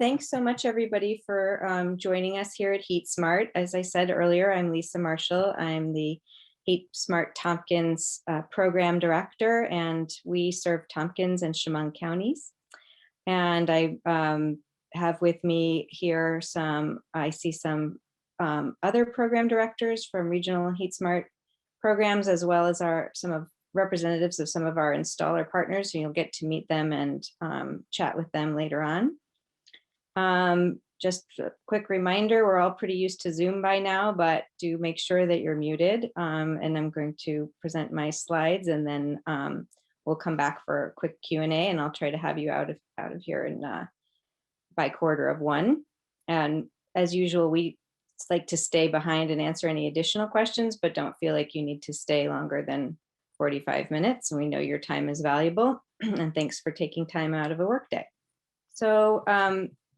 Thanks so much, everybody, for joining us here at HeatSmart. As I said earlier, I'm Lisa Marshall. I'm the HeatSmart Tompkins Program Director, and we serve Tompkins and Chemung counties. And I have with me here I see some other program directors from regional HeatSmart programs, as well as some representatives of some of our installer partners, and you'll get to meet them and chat with them later on. Just a quick reminder, we're all pretty used to Zoom by now, but do make sure that you're muted. And I'm going to present my slides, and then we'll come back for a quick Q&A, and I'll try to have you out of here by 1:15. And as usual, we like to stay behind and answer any additional questions, but don't feel like you need to stay longer than 45 minutes. And we know your time is valuable. And thanks for taking time out of a workday. So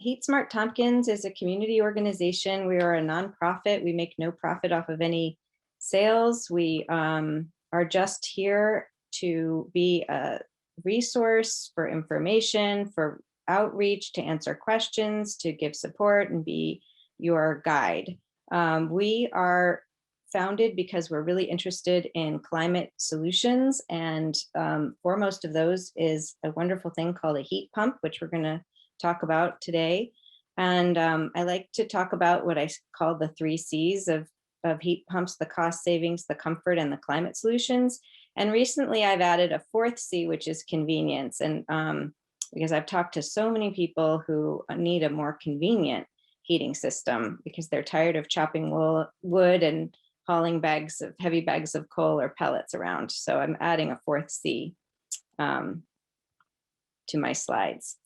HeatSmart Tompkins is a community organization. We are a nonprofit. We make no profit off of any sales. We are just here to be a resource for information, for outreach, to answer questions, to give support, and be your guide. We are founded because we're really interested in climate solutions, and foremost of those is a wonderful thing called a heat pump, which we're going to talk about today. And I like to talk about what I call the 3 C's of heat pumps: the cost savings, the comfort, and the climate solutions. And recently I've added a 4th C, which is convenience. And because I've talked to so many people who need a more convenient heating system because they're tired of chopping wood and hauling heavy bags of coal or pellets around. So I'm adding a 4th C to my slides.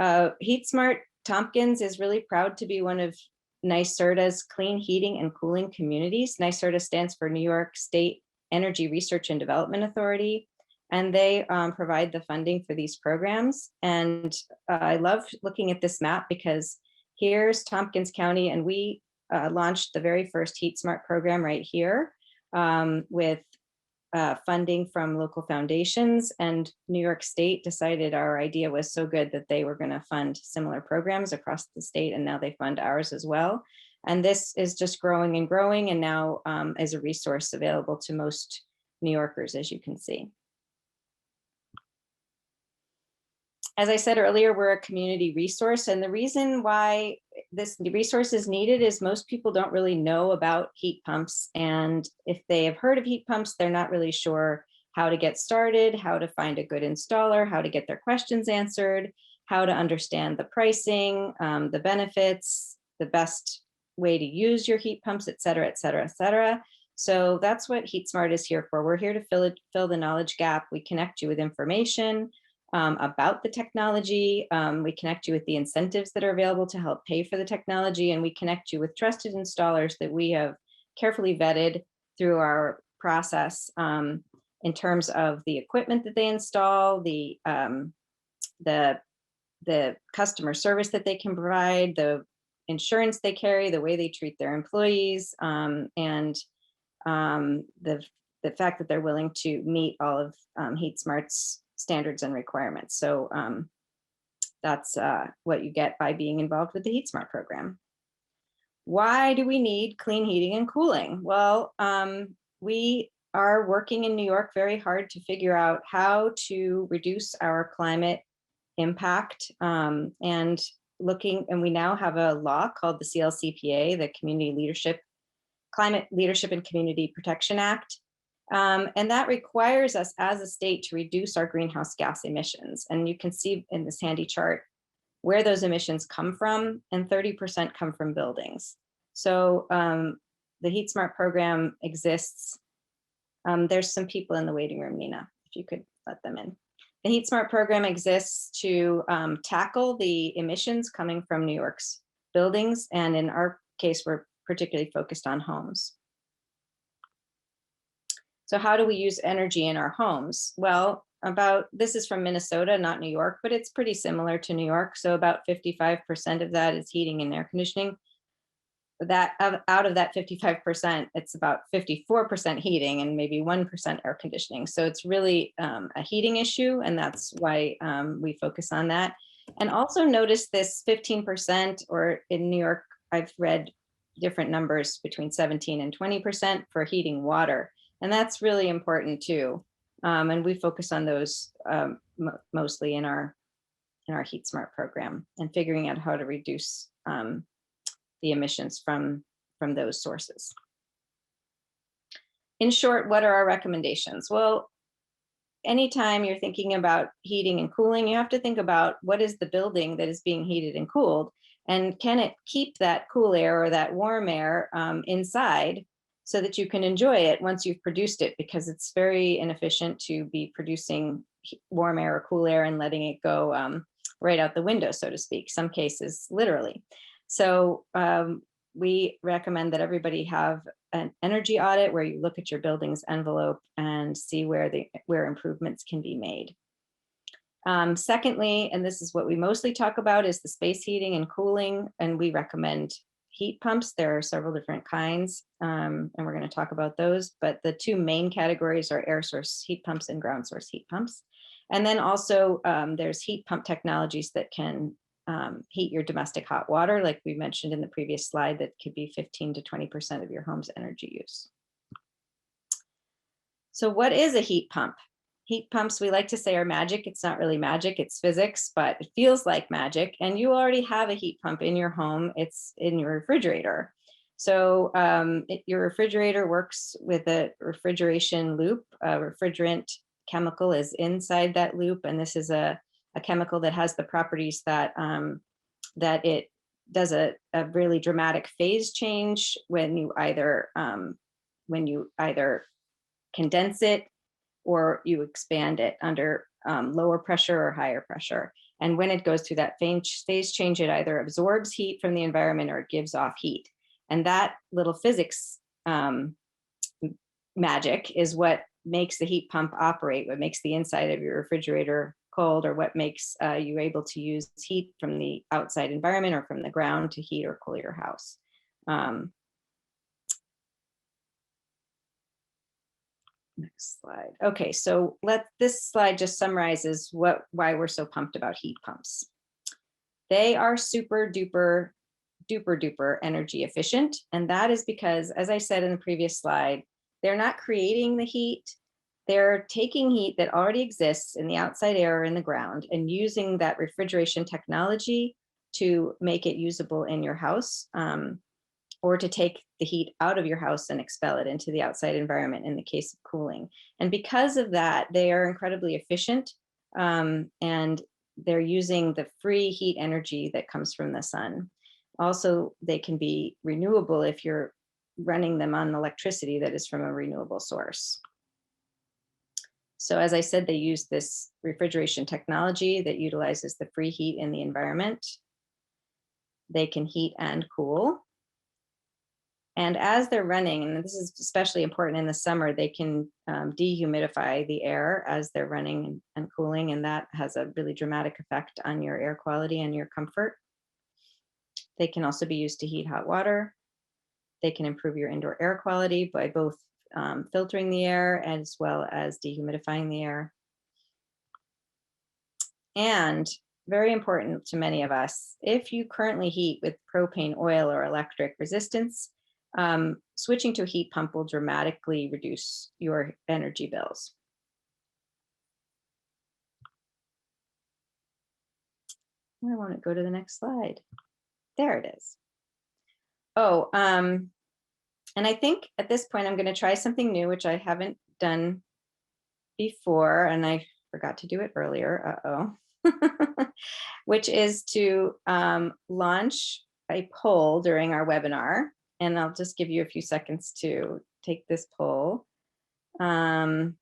HeatSmart Tompkins is really proud to be one of NYSERDA's clean heating and cooling communities. NYSERDA stands for New York State Energy Research and Development Authority, and they provide the funding for these programs. And I love looking at this map because here's Tompkins County, and we launched the very first HeatSmart program right here with funding from local foundations, and New York State decided our idea was so good that they were going to fund similar programs across the state, and now they fund ours as well. And this is just growing and growing, and now is a resource available to most New Yorkers, as you can see. As I said earlier, we're a community resource, and the reason why this resource is needed is most people don't really know about heat pumps, and if they have heard of heat pumps, they're not really sure how to get started, how to find a good installer, how to get their questions answered, how to understand the pricing, the benefits, the best way to use your heat pumps, et cetera, et cetera, et cetera. So that's what HeatSmart is here for. We're here to fill the knowledge gap. We connect you with information about the technology. We connect you with the incentives that are available to help pay for the technology, and we connect you with trusted installers that we have carefully vetted through our process in terms of the equipment that they install, the customer service that they can provide, the insurance they carry, the way they treat their employees, and the fact that they're willing to meet all of HeatSmart's standards and requirements. So that's what you get by being involved with the HeatSmart program. Why do we need clean heating and cooling? Well, we are working in New York very hard to figure out how to reduce our climate impact, and we now have a law called the CLCPA, the Climate Leadership and Community Protection Act. And that requires us as a state to reduce our greenhouse gas emissions. And you can see in this handy chart where those emissions come from, and 30% come from buildings. So the HeatSmart program exists. There's some people in the waiting room, Nina, if you could let them in. The HeatSmart program exists to tackle the emissions coming from New York's buildings. And in our case, we're particularly focused on homes. So how do we use energy in our homes? Well, this is from Minnesota, not New York, but it's pretty similar to New York. So about 55% of that is heating and air conditioning. Out of that 55%, it's about 54% heating and maybe 1% air conditioning. So it's really a heating issue, and that's why we focus on that. And also notice this 15%, or in New York, I've read different numbers between 17 and 20% for heating water. And that's really important too. And we focus on those mostly in our HeatSmart program, and figuring out how to reduce the emissions from those sources. In short, what are our recommendations? Well, anytime you're thinking about heating and cooling, you have to think about what is the building that is being heated and cooled, and can it keep that cool air or that warm air inside so that you can enjoy it once you've produced it, because it's very inefficient to be producing warm air or cool air and letting it go right out the window, so to speak, some cases literally. So we recommend that everybody have an energy audit where you look at your building's envelope and see where improvements can be made. Secondly, and this is what we mostly talk about, is the space heating and cooling, and we recommend heat pumps. There are several different kinds, and we're going to talk about those, but the two main categories are air source heat pumps and ground source heat pumps. And then also there's heat pump technologies that can heat your domestic hot water, like we mentioned in the previous slide, that could be 15 to 20% of your home's energy use. So what is a heat pump? Heat pumps, we like to say, are magic. It's not really magic, it's physics, but it feels like magic. And you already have a heat pump in your home. It's in your refrigerator. So your refrigerator works with a refrigeration loop. A refrigerant chemical is inside that loop, and this is a chemical that has the properties that that it does a really dramatic phase change when you either condense it or you expand it under lower pressure or higher pressure. And when it goes through that phase change, it either absorbs heat from the environment or it gives off heat. And that little physics magic is what makes the heat pump operate, what makes the inside of your refrigerator cold, or what makes you able to use heat from the outside environment or from the ground to heat or cool your house. Next slide. Okay, so this slide just summarizes why we're so pumped about heat pumps. They are super duper energy efficient, and that is because, as I said in the previous slide, they're not creating the heat. They're taking heat that already exists in the outside air or in the ground and using that refrigeration technology to make it usable in your house, or to take the heat out of your house and expel it into the outside environment in the case of cooling. And because of that, they are incredibly efficient, and they're using the free heat energy that comes from the sun. Also, they can be renewable if you're running them on electricity that is from a renewable source. So as I said, they use this refrigeration technology that utilizes the free heat in the environment. They can heat and cool. And as they're running, and this is especially important in the summer, they can dehumidify the air as they're running and cooling, and that has a really dramatic effect on your air quality and your comfort. They can also be used to heat hot water. They can improve your indoor air quality by both filtering the air as well as dehumidifying the air. And very important to many of us, if you currently heat with propane, oil, or electric resistance, switching to a heat pump will dramatically reduce your energy bills. I want to go to the next slide. There it is. Oh, and I think at this point, I'm going to try something new, which I haven't done before, and I forgot to do it earlier. Which is to launch a poll during our webinar. And I'll just give you a few seconds to take this poll. And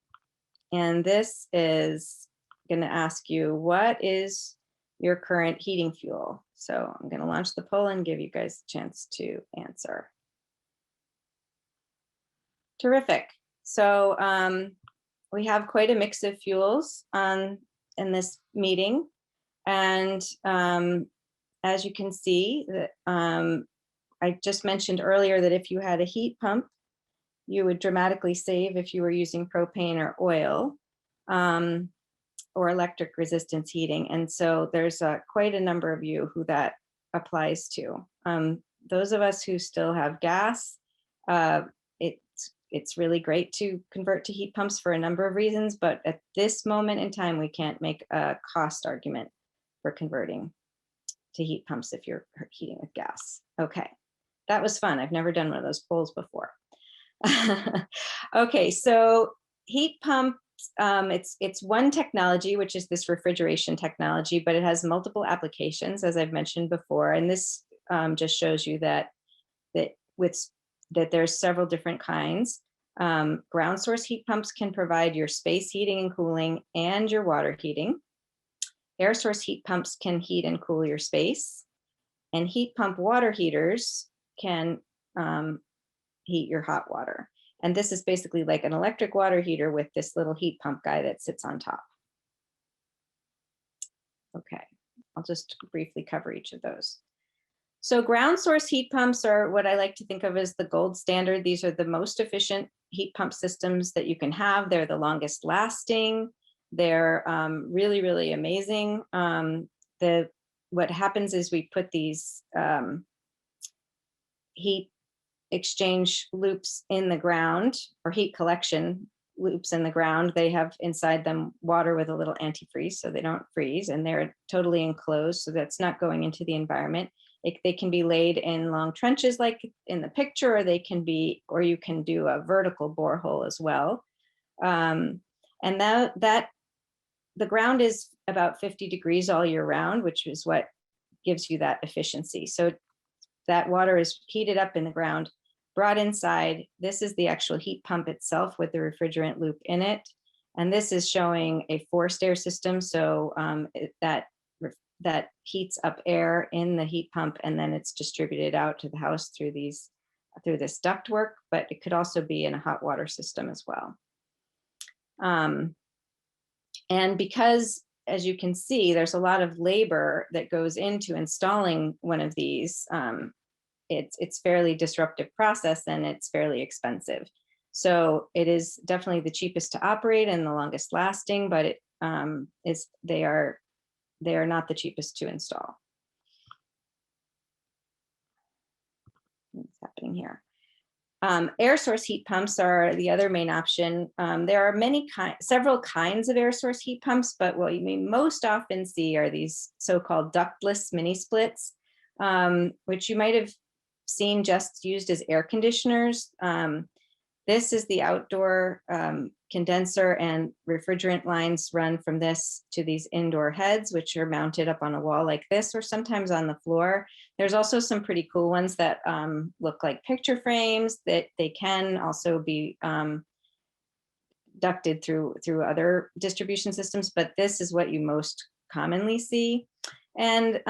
this is going to ask you, what is your current heating fuel? So I'm going to launch the poll and give you guys a chance to answer. Terrific. So we have quite a mix of fuels in this meeting. And as you can see, I just mentioned earlier that if you had a heat pump, you would dramatically save if you were using propane or oil. or electric resistance heating. And so there's quite a number of you who that applies to. Those of us who still have gas, it's really great to convert to heat pumps for a number of reasons, but at this moment in time, we can't make a cost argument for converting to heat pumps if you're heating with gas. Okay, that was fun. I've never done one of those polls before. Okay, so heat pumps, it's one technology, which is this refrigeration technology, but it has multiple applications, as I've mentioned before. And this just shows you that there's several different kinds. Ground source heat pumps can provide your space heating and cooling and your water heating. Air source heat pumps can heat and cool your space. And heat pump water heaters can heat your hot water. And this is basically like an electric water heater with this little heat pump guy that sits on top. Okay, I'll just briefly cover each of those. So ground source heat pumps are what I like to think of as the gold standard. These are the most efficient heat pump systems that you can have. They're the longest lasting. They're really, really amazing. What happens is we put these heat exchange loops in the ground, or heat collection loops in the ground. They have inside them water with a little antifreeze so they don't freeze, and they're totally enclosed, so that's not going into the environment. They can be laid in long trenches like in the picture, or you can do a vertical borehole as well. And that the ground is about 50 degrees all year round, which is what gives you that efficiency. So that water is heated up in the ground, brought inside. This is the actual heat pump itself with the refrigerant loop in it. And this is showing a forced air system. So that heats up air in the heat pump, and then it's distributed out to the house through this ductwork, but it could also be in a hot water system as well. And because, as you can see, there's a lot of labor that goes into installing one of these, it's fairly disruptive process, and it's fairly expensive. So it is definitely the cheapest to operate and the longest lasting, but they are not the cheapest to install. What's happening here? Air source heat pumps are the other main option. There are several kinds of air source heat pumps, but what you may most often see are these so-called ductless mini splits, which you might have seen just used as air conditioners. This is the outdoor condenser and refrigerant lines run from this to these indoor heads, which are mounted up on a wall like this, or sometimes on the floor. There's also some pretty cool ones that look like picture frames, that they can also be ducted through other distribution systems, but this is what you most commonly see. And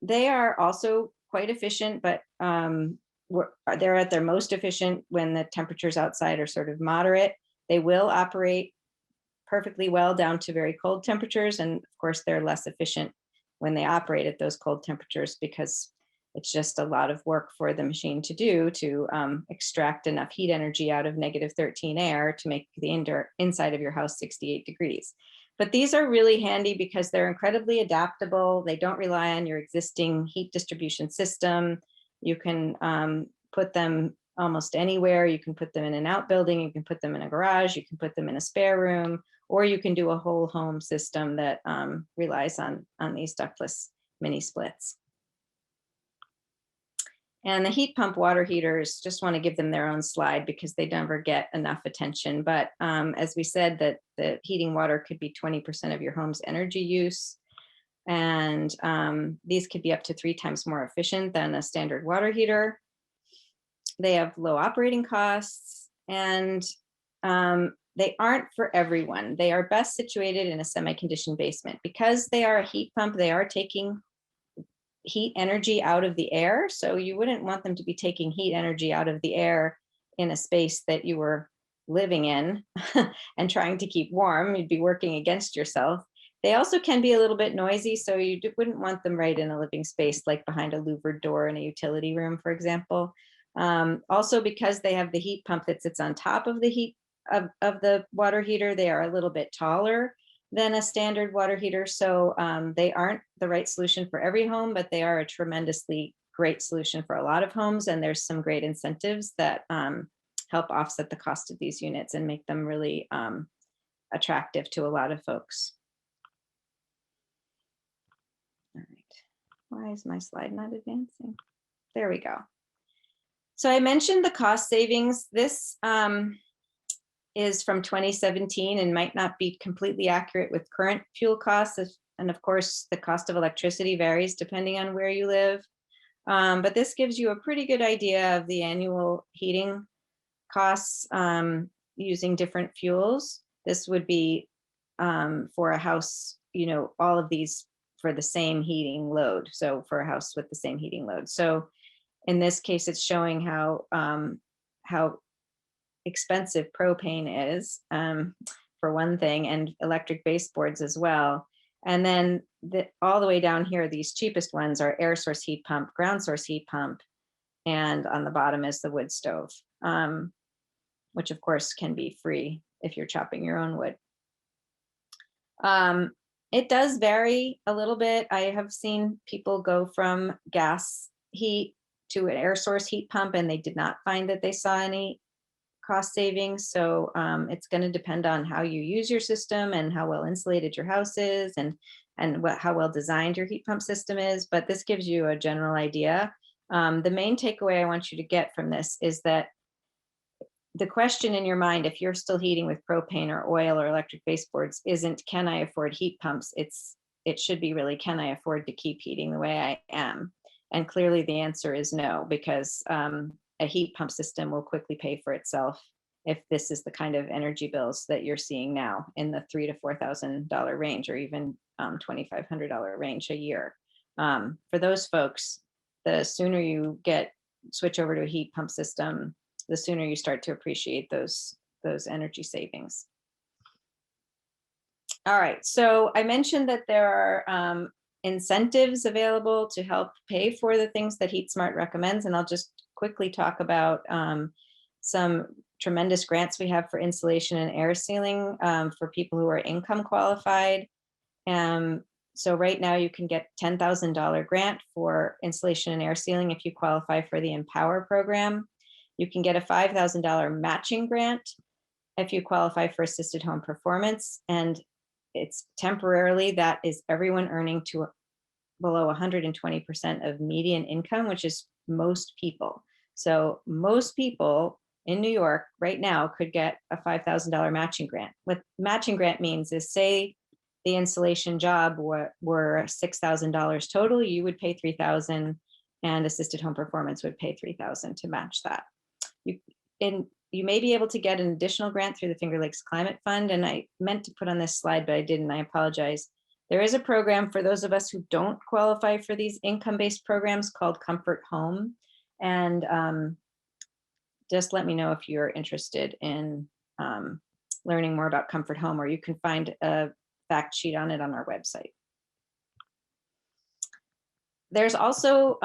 they are also quite efficient, but they're at their most efficient when the temperatures outside are sort of moderate. They will operate perfectly well down to very cold temperatures. And of course, they're less efficient when they operate at those cold temperatures, because it's just a lot of work for the machine to do to extract enough heat energy out of -13 air to make the inside of your house 68 degrees. But these are really handy because they're incredibly adaptable. They don't rely on your existing heat distribution system. You can put them almost anywhere. You can put them in an outbuilding, you can put them in a garage, you can put them in a spare room, or you can do a whole home system that relies on these ductless mini splits. And the heat pump water heaters, just want to give them their own slide because they never get enough attention. But as we said, that the heating water could be 20% of your home's energy use. And these could be up to 3 times more efficient than a standard water heater. They have low operating costs, and they aren't for everyone. They are best situated in a semi-conditioned basement. Because they are a heat pump, they are taking heat energy out of the air. So you wouldn't want them to be taking heat energy out of the air in a space that you were living in and trying to keep warm. You'd be working against yourself. They also can be a little bit noisy, so you wouldn't want them right in a living space, like behind a louvered door in a utility room, for example. Also, because they have the heat pump that sits on top of the heat of the water heater, they are a little bit taller, than a standard water heater. So they aren't the right solution for every home, but they are a tremendously great solution for a lot of homes. And there's some great incentives that help offset the cost of these units and make them really attractive to a lot of folks. All right. Why is my slide not advancing? There we go. So I mentioned the cost savings. This is from 2017 and might not be completely accurate with current fuel costs. And of course, the cost of electricity varies depending on where you live. But this gives you a pretty good idea of the annual heating costs using different fuels. This would be for a house, all of these for the same heating load. So for a house with the same heating load. So in this case, it's showing how expensive propane is, for one thing, and electric baseboards as well. And then all the way down here, these cheapest ones are air source heat pump, ground source heat pump, and on the bottom is the wood stove, which of course can be free if you're chopping your own wood. It does vary a little bit. I have seen people go from gas heat to an air source heat pump, and they did not find that they saw any cost savings. So it's going to depend on how you use your system and how well insulated your house is, and how well designed your heat pump system is. But this gives you a general idea. The main takeaway I want you to get from this is that the question in your mind, if you're still heating with propane or oil or electric baseboards, isn't can I afford heat pumps? It should be really, can I afford to keep heating the way I am? And clearly the answer is no, because a heat pump system will quickly pay for itself if this is the kind of energy bills that you're seeing now in the $3,000 to $4,000 range, or even $2,500 range a year. For those folks, the sooner you switch over to a heat pump system, the sooner you start to appreciate those energy savings. All right, so I mentioned that there are incentives available to help pay for the things that HeatSmart recommends, and I'll just quickly talk about some tremendous grants we have for insulation and air sealing for people who are income qualified. So right now you can get $10,000 grant for insulation and air sealing if you qualify for the Empower program. You can get a $5,000 matching grant if you qualify for assisted home performance, and it's temporarily, that is everyone earning to below 120% of median income, which is most people. So most people in New York right now could get a $5,000 matching grant. What matching grant means is, say the insulation job were $6,000 total, you would pay $3,000, and assisted home performance would pay $3,000 to match that. You may be able to get an additional grant through the Finger Lakes Climate Fund, and I meant to put on this slide, but I didn't, I apologize. There is a program for those of us who don't qualify for these income-based programs called Comfort Home. And just let me know if you're interested in learning more about Comfort Home, or you can find a fact sheet on it on our website. There's also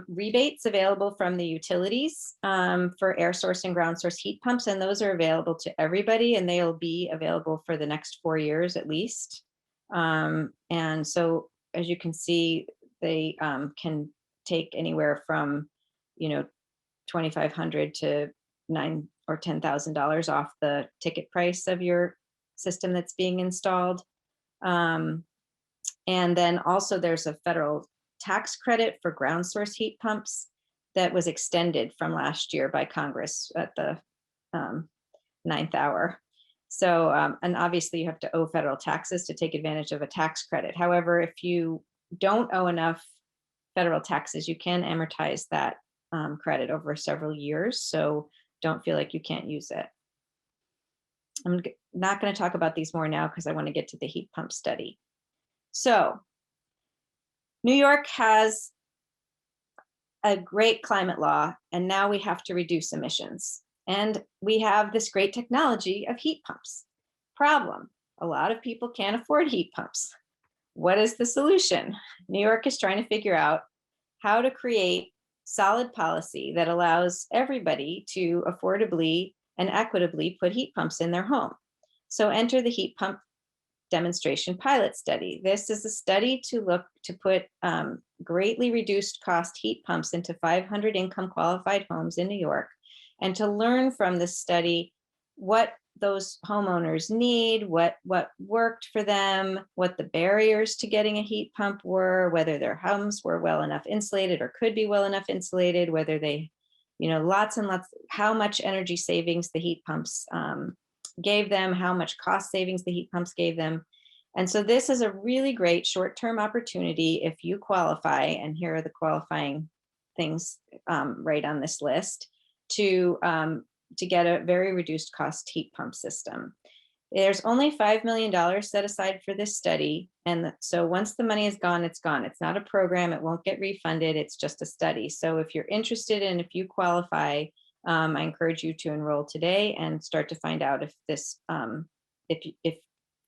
rebates available from the utilities for air source and ground source heat pumps, and those are available to everybody, and they'll be available for the next 4 years at least. And so, as you can see, they can take anywhere from, $2,500 to $9,000 or $10,000 off the ticket price of your system that's being installed. And then also there's a federal tax credit for ground source heat pumps that was extended from last year by Congress at the 9th hour. So, and obviously you have to owe federal taxes to take advantage of a tax credit. However, if you don't owe enough federal taxes, you can amortize that credit over several years. So don't feel like you can't use it. I'm not going to talk about these more now because I want to get to the heat pump study. So New York has a great climate law, and now we have to reduce emissions. And we have this great technology of heat pumps. Problem, a lot of people can't afford heat pumps. What is the solution? New York is trying to figure out how to create solid policy that allows everybody to affordably and equitably put heat pumps in their home. So enter the heat pump demonstration pilot study. This is a study to put greatly reduced cost heat pumps into 500 income qualified homes in New York, and to learn from this study what those homeowners need, what worked for them, what the barriers to getting a heat pump were, whether their homes were well enough insulated or could be well enough insulated, whether they, lots and lots, how much energy savings the heat pumps gave them, how much cost savings the heat pumps gave them. And so this is a really great short-term opportunity if you qualify, and here are the qualifying things right on this list, to get a very reduced cost heat pump system. There's only $5 million set aside for this study. And so once the money is gone, it's gone. It's not a program. It won't get refunded. It's just a study. So if you're interested and if you qualify, I encourage you to enroll today and start to find out if this, if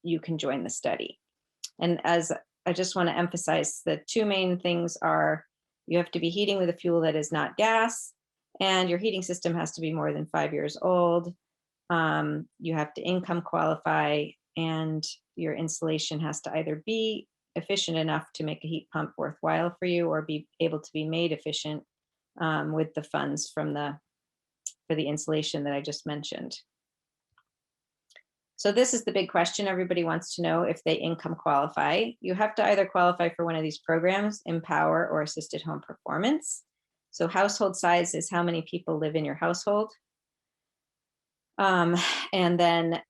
you can join the study. And as I just want to emphasize, the two main things are you have to be heating with a fuel that is not gas, and your heating system has to be more than 5 years old. You have to income qualify, and your installation has to either be efficient enough to make a heat pump worthwhile for you, or be able to be made efficient with the funds for the installation that I just mentioned. So this is the big question everybody wants to know if they income qualify. You have to either qualify for one of these programs, Empower or Assisted Home Performance. So household size is how many people live in your household. And then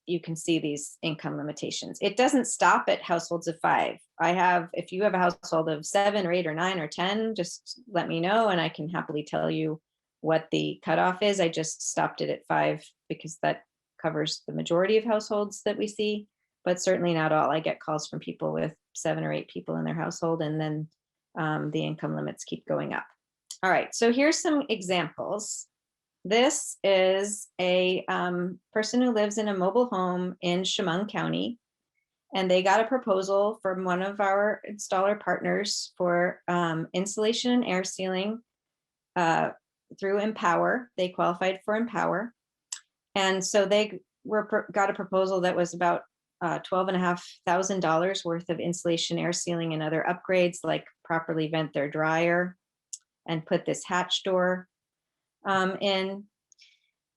you can see these income limitations. It doesn't stop at households of 5. If you have a household of 7 or 8 or 9 or 10, just let me know and I can happily tell you what the cutoff is. I just stopped it at 5 because that covers the majority of households that we see, but certainly not all. I get calls from people with 7 or 8 people in their household, and then the income limits keep going up. All right, so here's some examples. This is a person who lives in a mobile home in Chemung County, and they got a proposal from one of our installer partners for insulation and air sealing through Empower. They qualified for Empower. And so they got a proposal that was about $12,500 worth of insulation, air sealing, and other upgrades, like properly vent their dryer and put this hatch door in.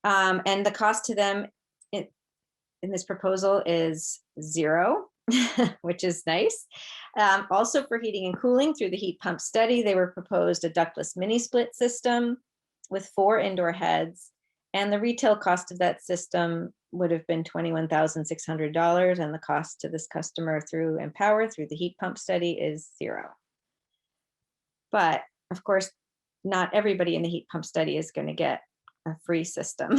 And the cost to them in this proposal is 0, which is nice. Also for heating and cooling through the heat pump study, they were proposed a ductless mini split system with 4 indoor heads. And the retail cost of that system would have been $21,600. And the cost to this customer through Empower, through the heat pump study, is 0. But of course, not everybody in the heat pump study is going to get a free system.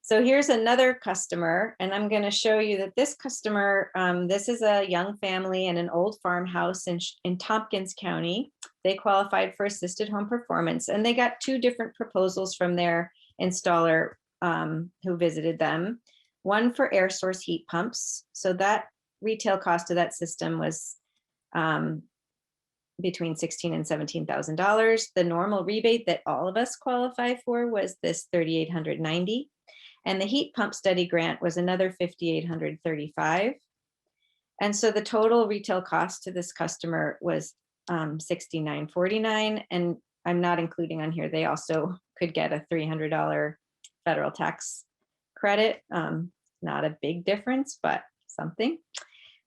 So here's another customer, and I'm going to show you that this customer, this is a young family in an old farmhouse in Tompkins County. They qualified for Assisted Home Performance, and they got 2 different proposals from their installer who visited them. One for air source heat pumps. So that retail cost of that system was between $16,000 and $17,000. The normal rebate that all of us qualify for was this $3,890. And the heat pump study grant was another $5,835. And so the total retail cost to this customer was $6,949. And I'm not including on here, they also could get a $300 federal tax credit. Not a big difference, but something.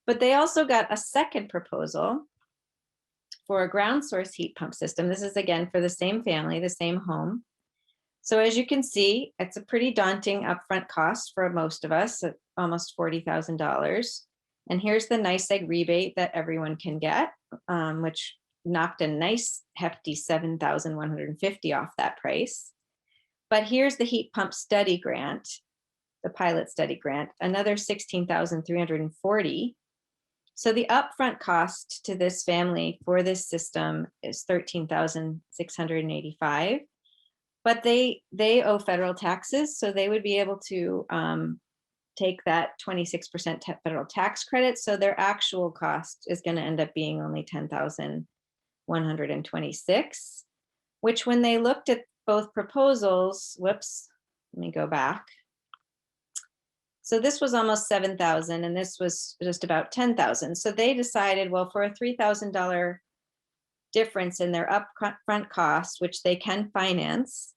But they also got a second proposal for a ground source heat pump system. This is again for the same family, the same home. So as you can see, it's a pretty daunting upfront cost for most of us, at almost $40,000. And here's the NYSEG rebate that everyone can get, which knocked a nice hefty $7,150 off that price. But here's the heat pump study grant, the pilot study grant, another $16,340. So the upfront cost to this family for this system is $13,685. But they owe federal taxes, so they would be able to take that 26% federal tax credit. So their actual cost is going to end up being only $10,126, which when they looked at both proposals, whoops, let me go back. So this was almost 7,000 and this was just about 10,000. So they decided, well, for a $3,000 difference in their upfront cost, which they can finance,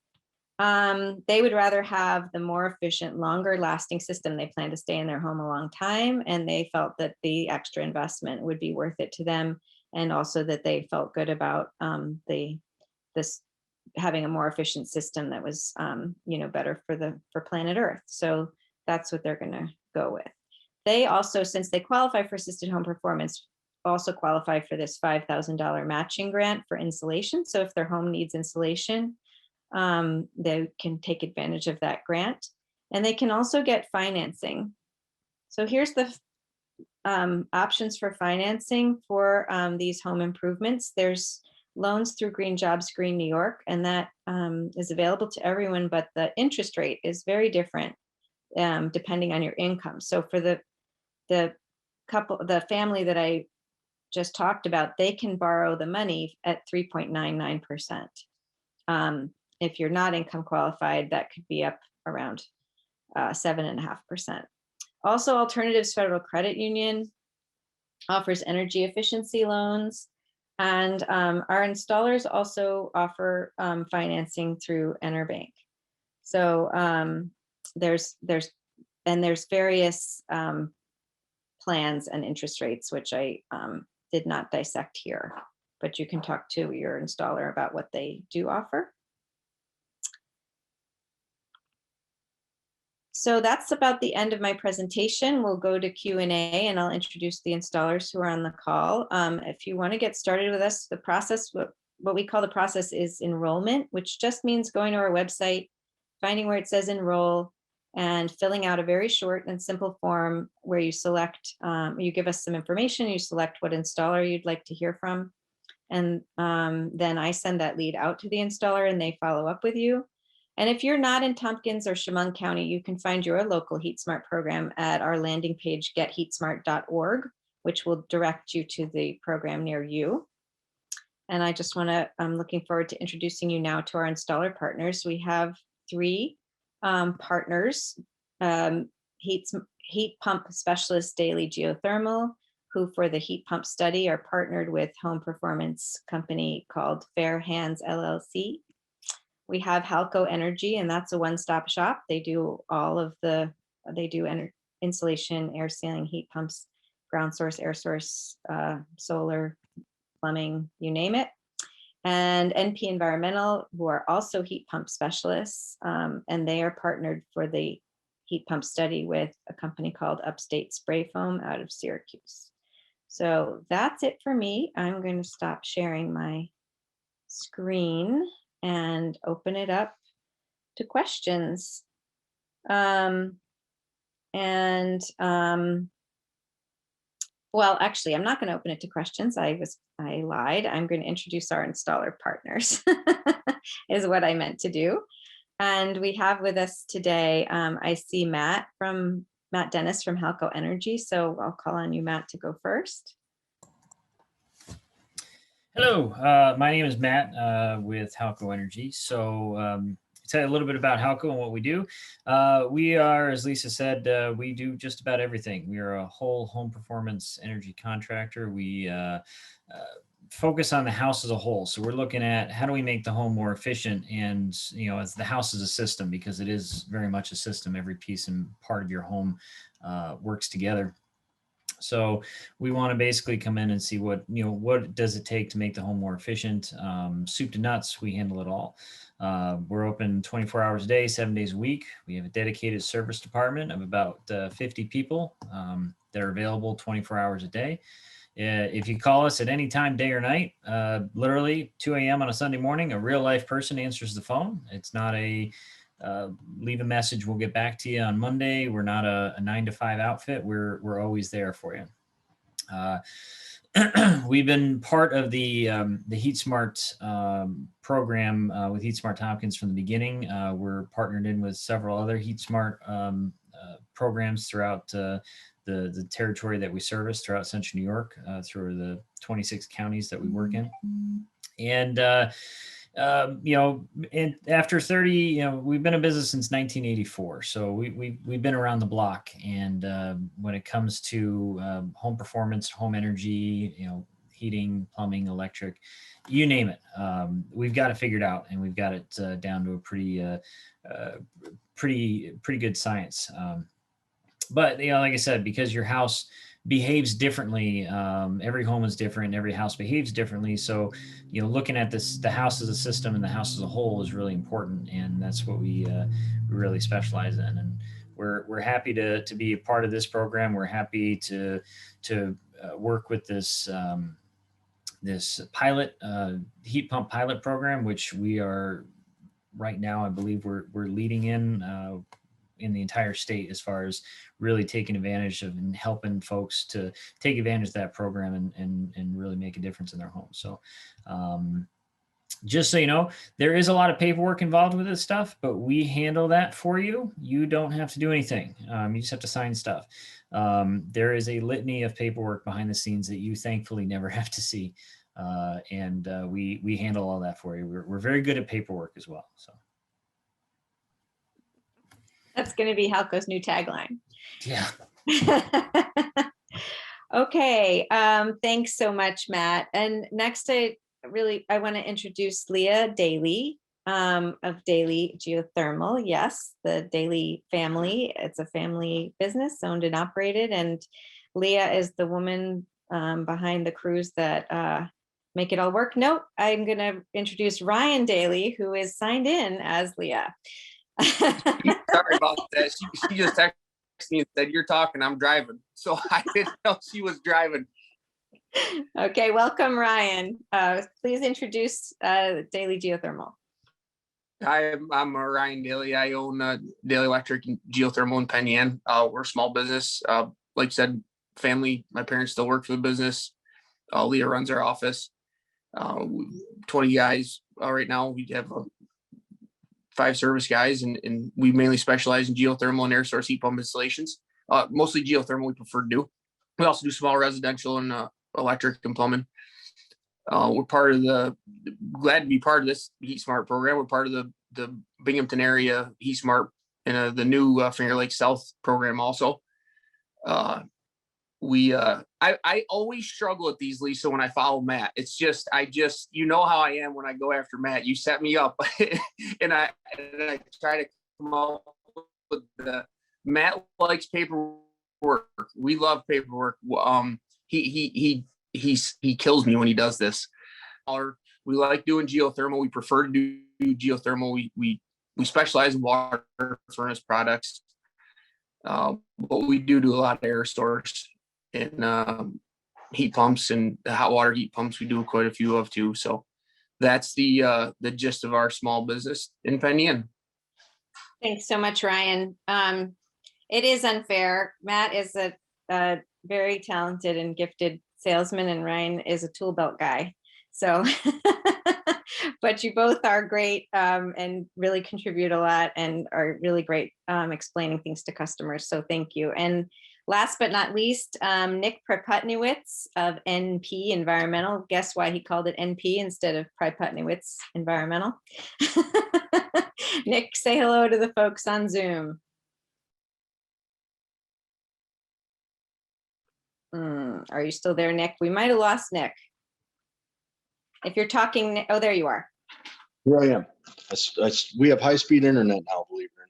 they would rather have the more efficient, longer lasting system. They plan to stay in their home a long time, and they felt that the extra investment would be worth it to them. And also that they felt good about this having a more efficient system that was, better for planet Earth. So that's what they're going to go with. They also, since they qualify for assisted home performance, also qualify for this $5,000 matching grant for insulation. So if their home needs insulation, they can take advantage of that grant, and they can also get financing. So here's the options for financing for these home improvements. There's loans through Green Jobs Green New York, and that is available to everyone, but the interest rate is very different depending on your income. So for the family that I just talked about, they can borrow the money at 3.99%. If you're not income qualified, that could be up around 7.5%. Also, Alternatives Federal Credit Union offers energy efficiency loans, and our installers also offer financing through Enerbank. So there's various plans and interest rates, which I did not dissect here, but you can talk to your installer about what they do offer. So that's about the end of my presentation. We'll go to Q&A, and I'll introduce the installers who are on the call. If you want to get started with us, the process, what we call the process is enrollment, which just means going to our website, finding where it says enroll, and filling out a very short and simple form where you select, you give us some information, you select what installer you'd like to hear from. And then I send that lead out to the installer and they follow up with you. And if you're not in Tompkins or Chemung County, you can find your local HeatSmart program at our landing page, getheatsmart.org, which will direct you to the program near you. And I just I'm looking forward to introducing you now to our installer partners. We have 3 partners, Heat Pump Specialist Daily Geothermal, who for the heat pump study are partnered with home performance company called Fair Hands LLC. We have Halco Energy, and that's a one-stop shop. They do insulation, air sealing, heat pumps, ground source, air source, solar, plumbing, you name it. And NP Environmental, who are also heat pump specialists, and they are partnered for the heat pump study with a company called Upstate Spray Foam out of Syracuse. So that's it for me. I'm going to stop sharing my screen and open it up to questions. Well, actually, I'm not going to open it to questions. I lied. I'm going to introduce our installer partners is what I meant to do. And we have with us today, I see Matt Dennis from Halco Energy. So I'll call on you, Matt, to go first. Hello, my name is Matt with Halco Energy. So tell you a little bit about Halco and what we do. We are, as Lisa said, we do just about everything. We are a whole home performance energy contractor. We focus on the house as a whole. So we're looking at how do we make the home more efficient, and as the house is a system, because it is very much a system. Every piece and part of your home works together. So we want to basically come in and see what does it take to make the home more efficient. Soup to nuts, we handle it all. We're open 24 hours a day, 7 days a week. We have a dedicated service department of about 50 people that are available 24 hours a day. If you call us at any time, day or night, literally 2 a.m. on a Sunday morning, a real life person answers the phone. It's not a leave a message, we'll get back to you on Monday. We're not a 9-to-5 outfit. We're always there for you. We've been part of the HeatSmart program with HeatSmart Tompkins from the beginning. We're partnered in with several other HeatSmart programs throughout the territory that we service throughout Central New York, through the 26 counties that we work in. And You know, and after 30, you know, we've been in business since 1984. So we've been around the block. And when it comes to home performance, home energy, you know, heating, plumbing, electric, you name it, we've got it figured out, and we've got it down to a pretty good science. But you know, like I said, because your house behaves differently, every home is different, every house behaves differently. So, you know, looking at the house as a system and the house as a whole is really important, and that's what we really specialize in. And we're happy to be a part of this program. We're happy to work with this pilot heat pump pilot program, which we are right now. I believe we're leading in the entire state as far as really taking advantage of and helping folks to take advantage of that program and really make a difference in their homes. So just so you know, there is a lot of paperwork involved with this stuff, but we handle that for you. You don't have to do anything. You just have to sign stuff. There is a litany of paperwork behind the scenes that you thankfully never have to see. We handle all that for you. We're very good at paperwork as well. So. That's going to be Halco's new tagline. Yeah. Okay. Thanks so much, Matt. And next, I want to introduce Leah Daly of Daly Geothermal. Yes, the Daly family. It's a family business owned and operated. And Leah is the woman behind the crews that make it all work. Nope. I'm going to introduce Ryan Daly, who is signed in as Leah. Sorry about that. She just texted me and said, "You're talking, I'm driving." So I didn't know she was driving. Okay, welcome, Ryan. Please introduce Daly Geothermal. I'm Ryan Daly. I own Daly Electric and Geothermal in Penn Yan. We're a small business. Like I said, family. My parents still work for the business. Leah runs our office. 20 guys right now. We have 5 service guys, and we mainly specialize in geothermal and air source heat pump installations. Mostly geothermal we prefer to do. We also do small residential and electric and plumbing. We're glad to be part of this HeatSmart program. We're part of the Binghamton area HeatSmart and the new Finger Lake South program also. I always struggle with these, Lisa, when I follow Matt. It's just, you know how I am when I go after Matt. You set me up and I try to come up with Matt likes paperwork. We love paperwork. He kills me when he does this. We like doing geothermal. We prefer to do geothermal. We specialize in water furnace products. But we do a lot of air source and heat pumps, and the hot water heat pumps we do quite a few of too. So that's the gist of our small business in Penn Yan. Thanks so much, Ryan. It is unfair. Matt is a very talented and gifted salesman, and Ryan is a tool belt guy. So, but you both are great and really contribute a lot and are really great explaining things to customers. So thank you. And last but not least, Nick Priputniewicz of NP Environmental. Guess why he called it NP instead of Priputniewicz Environmental? Nick, say hello to the folks on Zoom. Are you still there, Nick? We might have lost Nick. If you're talking, oh, there you are. Here I am. We have high-speed internet now, believe it or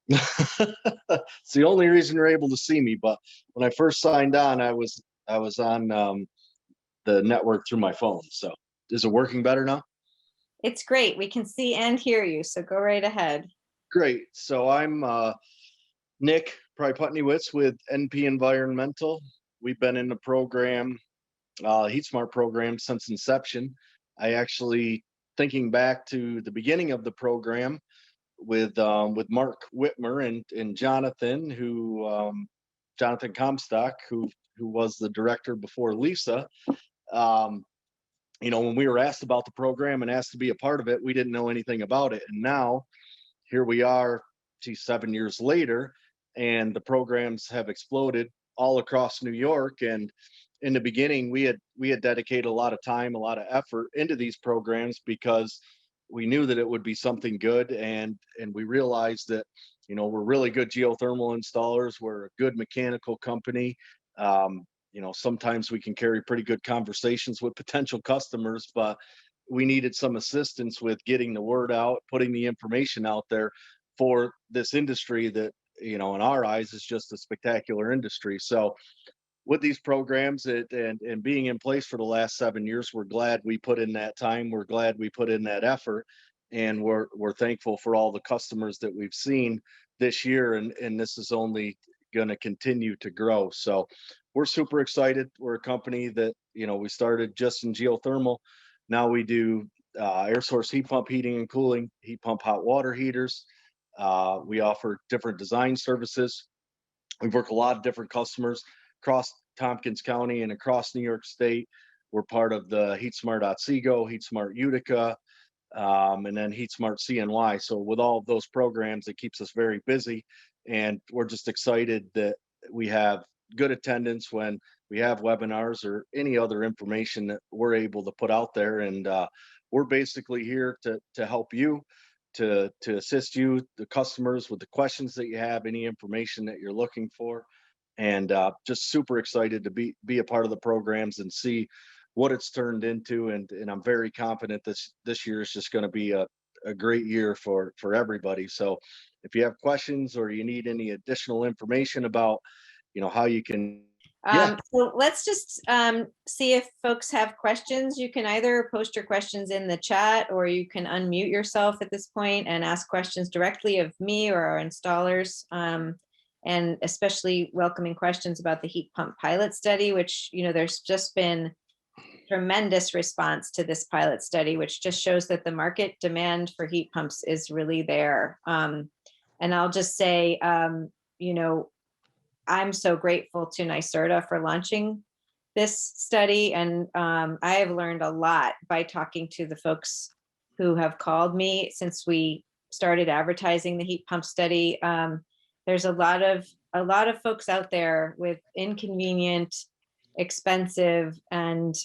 not. It's the only reason you're able to see me. But when I first signed on, I was on the network through my phone. So is it working better now? It's great. We can see and hear you. So go right ahead. Great. So I'm Nick Priputniewicz with NP Environmental. We've been in the program, HeatSmart program, since inception. I actually, thinking back to the beginning of the program with Mark Whitmer and Jonathan, Jonathan Comstock, who was the director before Lisa. When we were asked about the program and asked to be a part of it, we didn't know anything about it. And now here we are, 7 years later, and the programs have exploded all across New York. And in the beginning, we had dedicated a lot of time, a lot of effort into these programs because we knew that it would be something good, and we realized that, you know, we're really good geothermal installers. We're a good mechanical company. You know, sometimes we can carry pretty good conversations with potential customers, but we needed some assistance with getting the word out, putting the information out there for this industry that, you know, in our eyes is just a spectacular industry. So with these programs and being in place for the last 7 years, we're glad we put in that time. We're glad we put in that effort, and we're thankful for all the customers that we've seen this year. And this is only going to continue to grow. So we're super excited. We're a company that, you know, we started just in geothermal. Now we do air source heat pump heating and cooling, heat pump hot water heaters. We offer different design services. We've worked a lot of different customers across Tompkins County and across New York State. We're part of the HeatSmart.Sego, HeatSmart Utica, and then HeatSmart CNY. So with all of those programs, it keeps us very busy, and we're just excited that we have good attendance when we have webinars or any other information that we're able to put out there. And we're basically here to help you, to assist you, the customers, with the questions that you have, any information that you're looking for. And just super excited to be a part of the programs and see what it's turned into. And I'm very confident this year is just going to be a great year for everybody. So if you have questions or you need any additional information about, you know, how you can. So let's just see if folks have questions. You can either post your questions in the chat, or you can unmute yourself at this point and ask questions directly of me or our installers. And especially welcoming questions about the heat pump pilot study, which, you know, there's just been tremendous response to this pilot study, which just shows that the market demand for heat pumps is really there. And I'll just say, you know, I'm so grateful to NYSERDA for launching this study. And I have learned a lot by talking to the folks who have called me since we started advertising the heat pump study. There's a lot of folks out there with inconvenient, expensive, and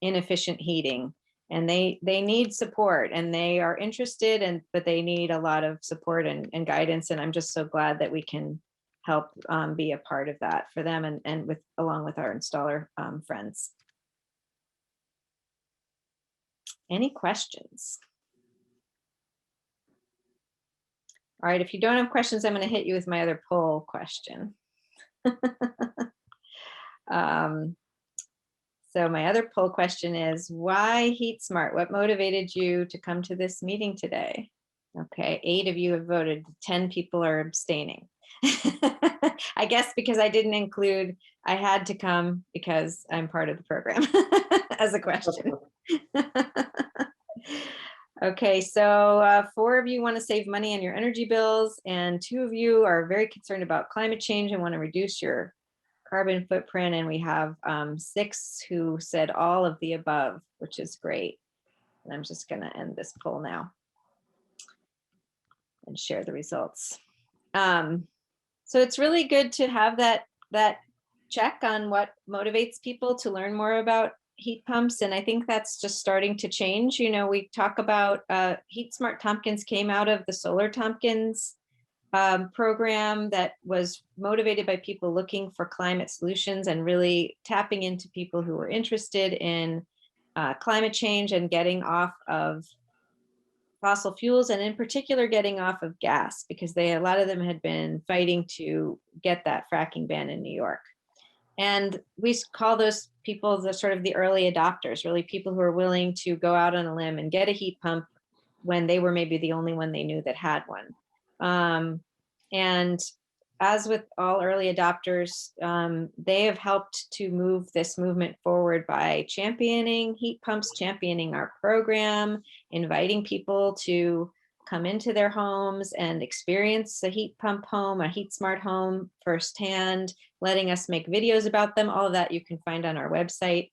inefficient heating, and they need support, and they are interested, but they need a lot of support and guidance. And I'm just so glad that we can help be a part of that for them, and along with our installer friends. Any questions? All right, if you don't have questions, I'm going to hit you with my other poll question. So my other poll question is, why HeatSmart? What motivated you to come to this meeting today? Okay, 8 of you have voted, 10 people are abstaining. I guess because I didn't include, I had to come because I'm part of the program as a question. Okay, so 4 of you want to save money on your energy bills, and 2 of you are very concerned about climate change and want to reduce your carbon footprint. And we have 6 who said all of the above, which is great. And I'm just going to end this poll now and share the results. So it's really good to have that check on what motivates people to learn more about heat pumps. And I think that's just starting to change. You know, we talk about HeatSmart Tompkins came out of the Solar Tompkins program that was motivated by people looking for climate solutions and really tapping into people who were interested in climate change and getting off of fossil fuels, and in particular getting off of gas, because a lot of them had been fighting to get that fracking ban in New York. And we call those people the sort of the early adopters, really people who are willing to go out on a limb and get a heat pump when they were maybe the only one they knew that had one. And as with all early adopters, they have helped to move this movement forward by championing heat pumps, championing our program, inviting people to come into their homes and experience a heat pump home, a HeatSmart home firsthand, letting us make videos about them. All of that you can find on our website.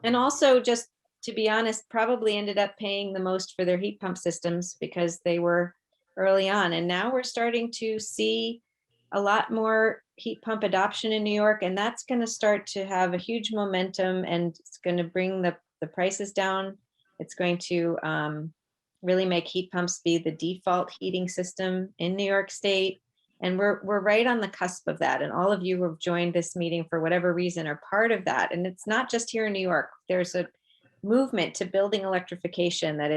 And also, just to be honest, probably ended up paying the most for their heat pump systems because they were early on. And now we're starting to see a lot more heat pump adoption in New York, and that's going to start to have a huge momentum, and it's going to bring the prices down. It's going to really make heat pumps be the default heating system in New York State. And we're right on the cusp of that. And all of you who have joined this meeting for whatever reason are part of that. And it's not just here in New York. There's a movement to building electrification that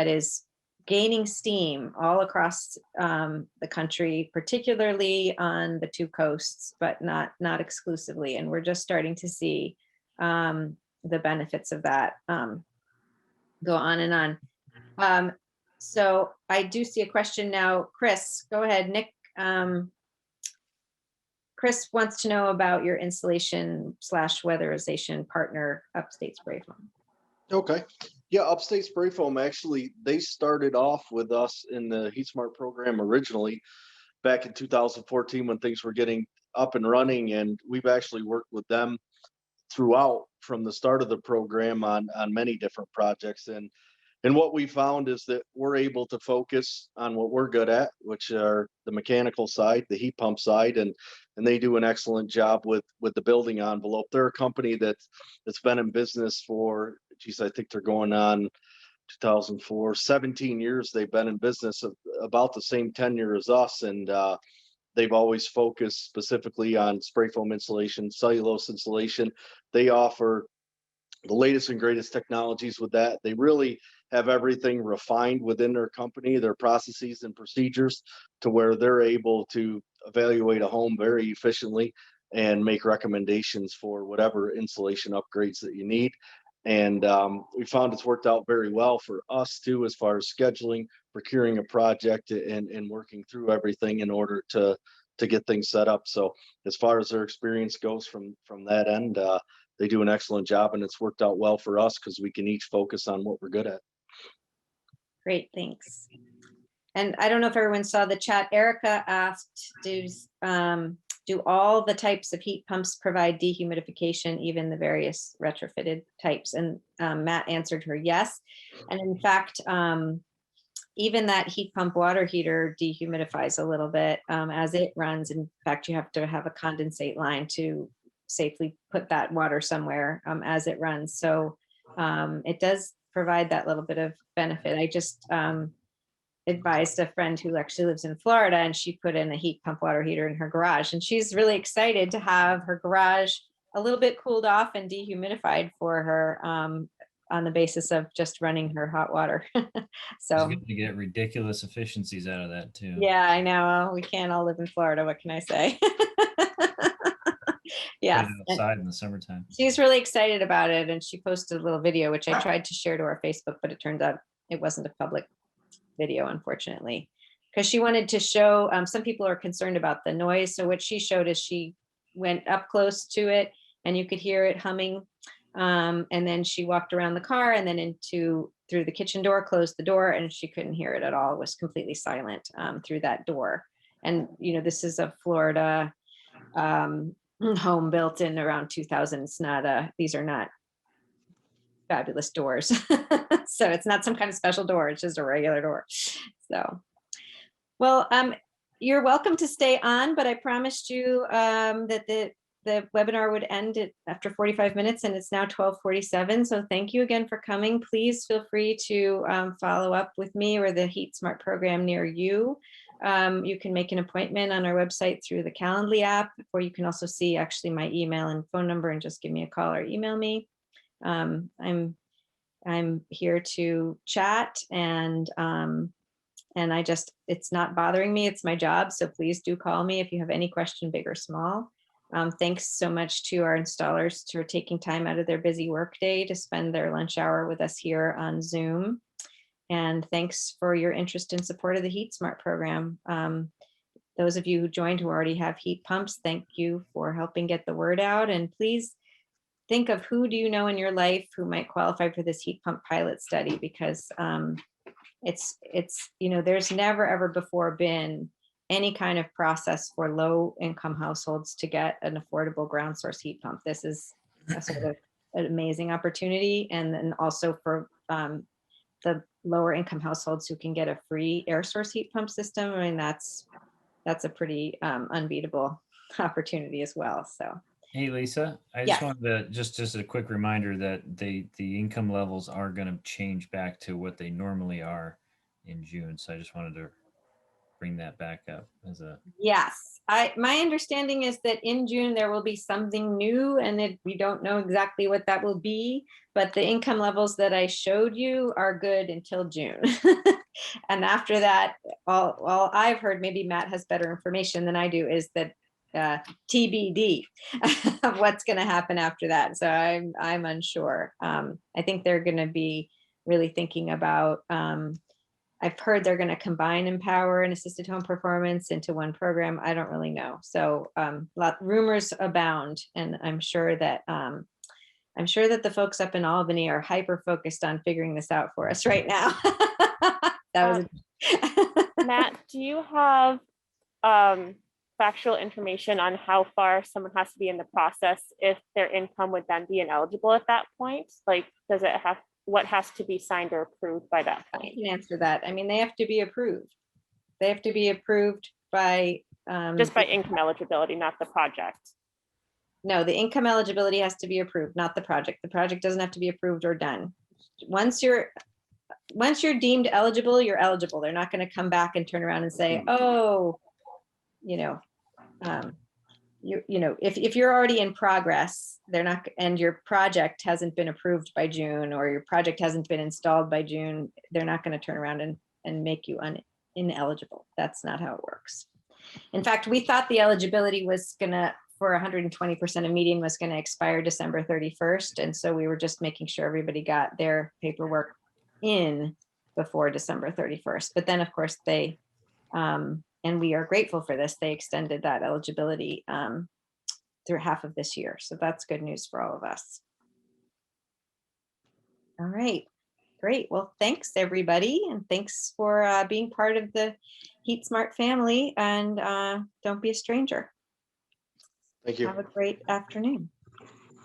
is gaining steam all across the country, particularly on the two coasts, but not exclusively. And we're just starting to see the benefits of that go on and on. So I do see a question now. Chris, go ahead. Nick, Chris wants to know about your installation / weatherization partner, Upstate Spray Foam. Okay. Yeah, Upstate Spray Foam, actually, they started off with us in the HeatSmart program originally back in 2014 when things were getting up and running. And we've actually worked with them throughout from the start of the program on many different projects. And what we found is that we're able to focus on what we're good at, which are the mechanical side, the heat pump side, and they do an excellent job with the building envelope. They're a company that's been in business for, geez, I think they're going on 2004, 17 years. They've been in business about the same tenure as us, and they've always focused specifically on spray foam insulation, cellulose insulation. They offer the latest and greatest technologies with that. They really have everything refined within their company, their processes and procedures, to where they're able to evaluate a home very efficiently and make recommendations for whatever insulation upgrades that you need. And we found it's worked out very well for us too, as far as scheduling, procuring a project, and working through everything in order to get things set up. So as far as their experience goes from that end, they do an excellent job, and it's worked out well for us because we can each focus on what we're good at. Great, thanks. And I don't know if everyone saw the chat. Erica asked, do all the types of heat pumps provide dehumidification, even the various retrofitted types? And Matt answered her yes. And in fact, even that heat pump water heater dehumidifies a little bit as it runs. In fact, you have to have a condensate line to safely put that water somewhere as it runs. So it does provide that little bit of benefit. I just advised a friend who actually lives in Florida, and she put in a heat pump water heater in her garage, and she's really excited to have her garage a little bit cooled off and dehumidified for her on the basis of just running her hot water. So She's going to get ridiculous efficiencies out of that too. Yeah, I know. We can't all live in Florida. What can I say? Yeah, outside in the summertime. She's really excited about it, and she posted a little video, which I tried to share to our Facebook, but it turned out it wasn't a public video, unfortunately, because she wanted to show. Some people are concerned about the noise, so what she showed is she went up close to it, and you could hear it humming. And then she walked around the car, and then through the kitchen door, closed the door, and she couldn't hear it at all. It was completely silent through that door. And this is a Florida home built in around 2000. It's not these are not fabulous doors. So it's not some kind of special door. It's just a regular door. So, well, you're welcome to stay on, but I promised you that the webinar would end after 45 minutes, and it's now 12:47. So thank you again for coming. Please feel free to follow up with me or the HeatSmart program near you. You can make an appointment on our website through the Calendly app, or you can also see actually my email and phone number and just give me a call or email me. I'm here to chat, and it's not bothering me. It's my job. So please do call me if you have any question, big or small. Thanks so much to our installers for taking time out of their busy workday to spend their lunch hour with us here on Zoom. And thanks for your interest and support of the HeatSmart program. Those of you who joined who already have heat pumps, thank you for helping get the word out. And please think of who do you know in your life who might qualify for this heat pump pilot study, because it's there's never ever before been any kind of process for low income households to get an affordable ground source heat pump. This is a sort of an amazing opportunity. And then also for the lower income households who can get a free air source heat pump system. I mean, that's that's a pretty unbeatable opportunity as well. So Hey, Lisa, I Yes. just wanted to just a quick reminder that the income levels are going to change back to what they normally are in June. So I just wanted to bring that back up as a, yes, my understanding is that in June there will be something new, and we don't know exactly what that will be, but the income levels that I showed you are good until June. And after that, all I've heard, maybe Matt has better information than I do, is that TBD of what's going to happen after that. So I'm unsure. I think they're going to be really thinking about. I've heard they're going to combine Empower and Assisted Home Performance into one program. I don't really know. So rumors abound, and I'm sure that the folks up in Albany are hyper focused on figuring this out for us right now. That was Matt, do you have factual information on how far someone has to be in the process if their income would then be ineligible at that point? Like, does it have, what has to be signed or approved by that I point? can answer that. I mean, they have to be approved. They have to be approved by Just by income eligibility, not the project. no, the income eligibility has to be approved, not the project. The project doesn't have to be approved or done. Once you're deemed eligible, you're eligible. They're not going to come back and turn around and say, oh, if you're already in progress, they're not, and your project hasn't been approved by June, or your project hasn't been installed by June, they're not going to turn around and make you ineligible. That's not how it works. In fact, we thought the eligibility was gonna, for 120% of median, was gonna expire December 31st. And so we were just making sure everybody got their paperwork in before December 31st. But then of course they, and we are grateful for this, they extended that eligibility through half of this year. So that's good news for all of us. All right, great. Well, thanks everybody. And thanks for being part of the HeatSmart family, and don't be a stranger. Thank you. Have a great afternoon.